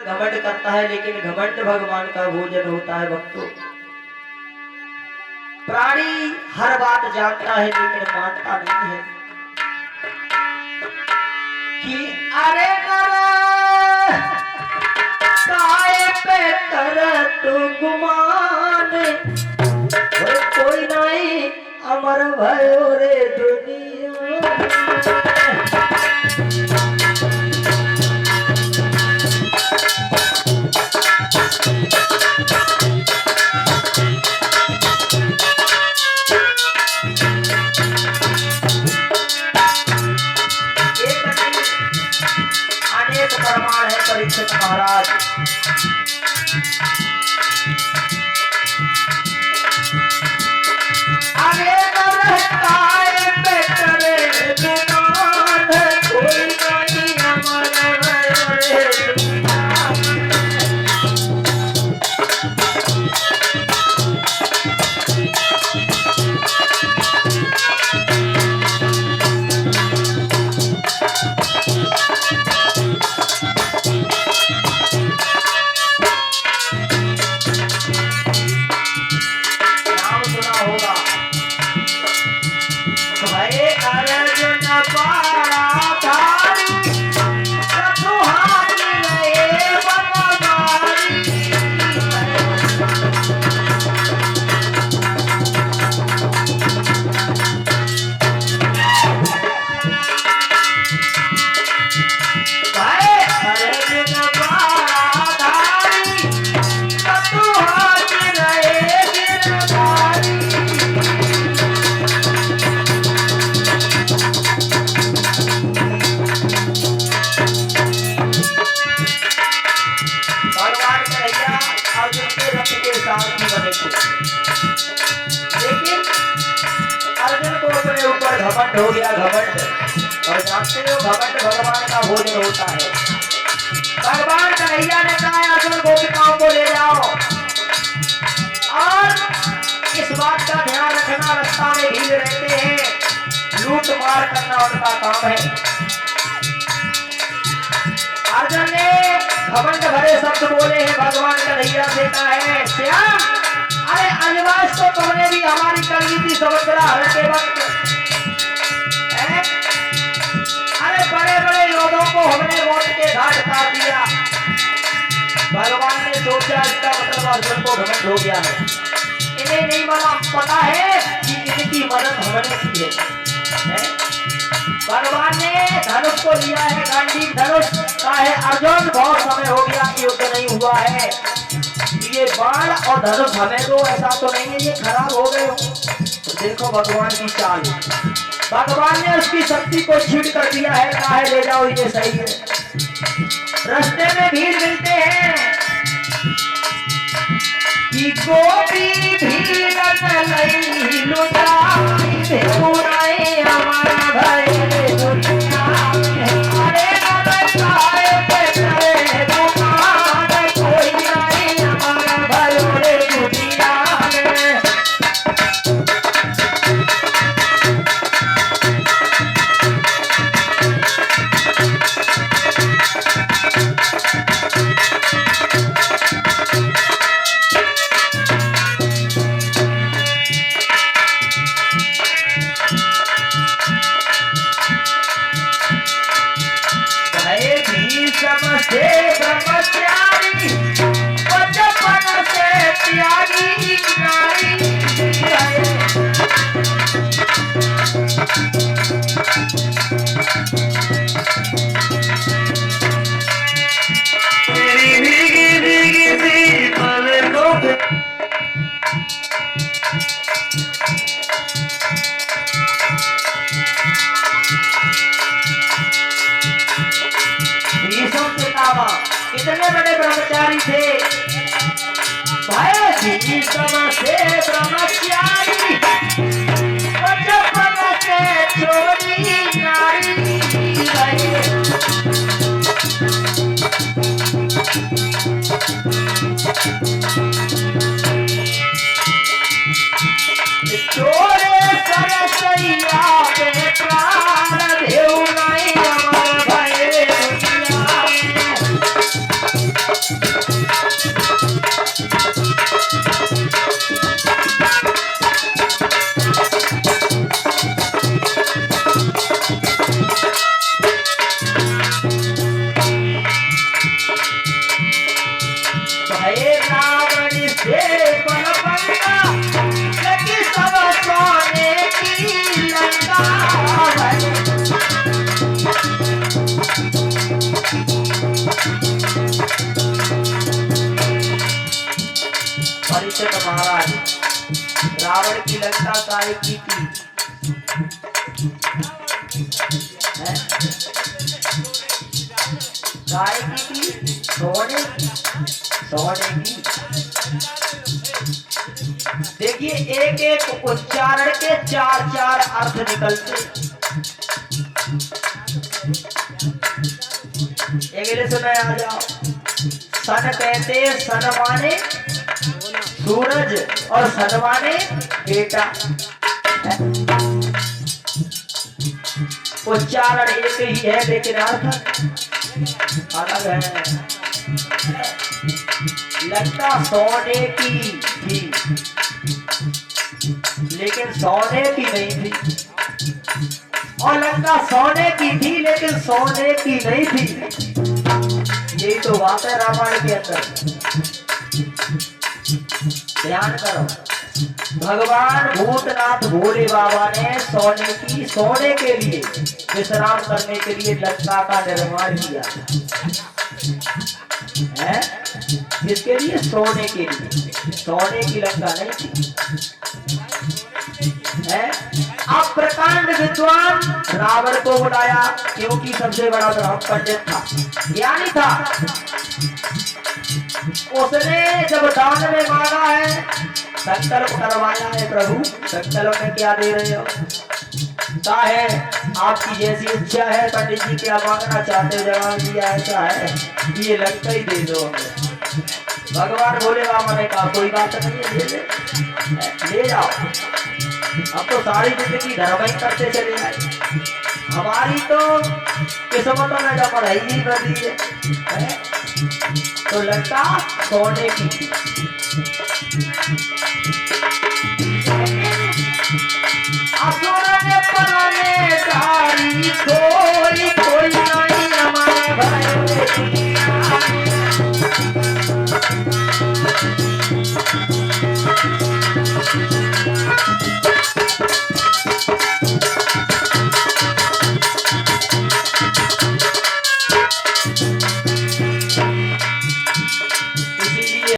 घमंड करता है, लेकिन घमंड भगवान का भोजन होता है भक्तों। प्राणी हर बात जानता है लेकिन मानता नहीं है कि अरे काय पे कर तू गुमान, कोई नहीं अमर भयो रे दुनिया। अनेक प्रमाण है परीक्षित महाराज। अनेक रहताए पे करे गुमान, कोई नहीं अमर भयो रे दुनिया। लेकिन अर्जुन को अपने ऊपर घमंड हो गया, घमंड। और जानते हो घमंड भगवान का भोजन होता है। भगवान कन्हैया ने कहा अर्जुन गोपिकाओं को ले जाओ और इस बात का ध्यान रखना रास्ता में भीड़ रहते हैं, लूट मार करना उनका काम है। अर्जुन ने घमंड भरे शब्द बोले हैं, भगवान कन्हैया से कहा है श्याम, अरे अनवास तो तुमने भी हमारी कर ली थी समुद्रा हरण के वक्त। अरे बड़े बड़े योद्धों को हमने मौत के घाट उतार दिया। भगवान ने सोचा इसका मतलब अर्जुन को घमंड हो गया है। इन्हें नहीं पता है कि इनकी मदद हमने की है। भगवान ने धनुष को लिया है, गांडीव धनुष का है। अर्जुन बहुत समय हो गया युद्ध नहीं हुआ है, ये बाण और धनुष हमें दो, ऐसा तो नहीं है ये खराब हो गए हो। तो देखो भगवान की चाल, भगवान ने उसकी शक्ति को छीड़ कर दिया है, कहा है ले जाओ ये सही है। रास्ते में भीड़ मिलते हैं कि गोपी भीड़ नहीं लुटाई देउराए हमारा भाई रे दुनिया। अरे नमस्कार पे करे गुमान, कोई नहीं हमारा भाई रे दुनिया में। कितने बड़े ब्रह्मचारी थे भाई, से ब्रह्मचारी बचपन से छोड़ी नारी चोरे सरसैया पे प्राण देव नहीं अमर भाई दुनिया। परीक्षित महाराज रावण की लंका काय की थी? काय की थी? सोने की। देखिए एक एक उच्चारण के चार चार अर्थ निकलते। अगले सुना आ जाओ। सन कहते सन माने सूरज और सन माने बेटा। उच्चारण एक ही है लेकिन अर्थ अलग है। लंका सोने की थी लेकिन सोने की नहीं थी, और लंका सोने की थी लेकिन सोने की नहीं थी। यही तो बात है रामायण के अंदर। ध्यान करो, भगवान भूतनाथ भोले बाबा ने सोने के लिए विश्राम करने के लिए लंका का निर्माण किया है। किसके लिए? सोने के लिए। सोने की लंका नहीं थी है। अब प्रकांड विद्वान रावण को बुलाया क्योंकि सबसे बड़ा ब्राह्मण पंडित था, ज्ञानी था। उसने जब दान में मांगा है, संकल्प करवाया है, प्रभु संकल्प में क्या दे रहे हो? क्या है आपकी जैसी इच्छा है पंडित जी, क्या मांगना चाहते हो? जवाब दिया ऐसा है, ये लंका ही दे दो हमें। भगवान भोले बाबा ने कहा कोई बात नहीं है, ले जाओ। अब तो सारी जिंदगी धर्म ही करते चले आए, हमारी तो किस्मत में जब पढ़ाई ही बनी है। तो लंका सोने की थी।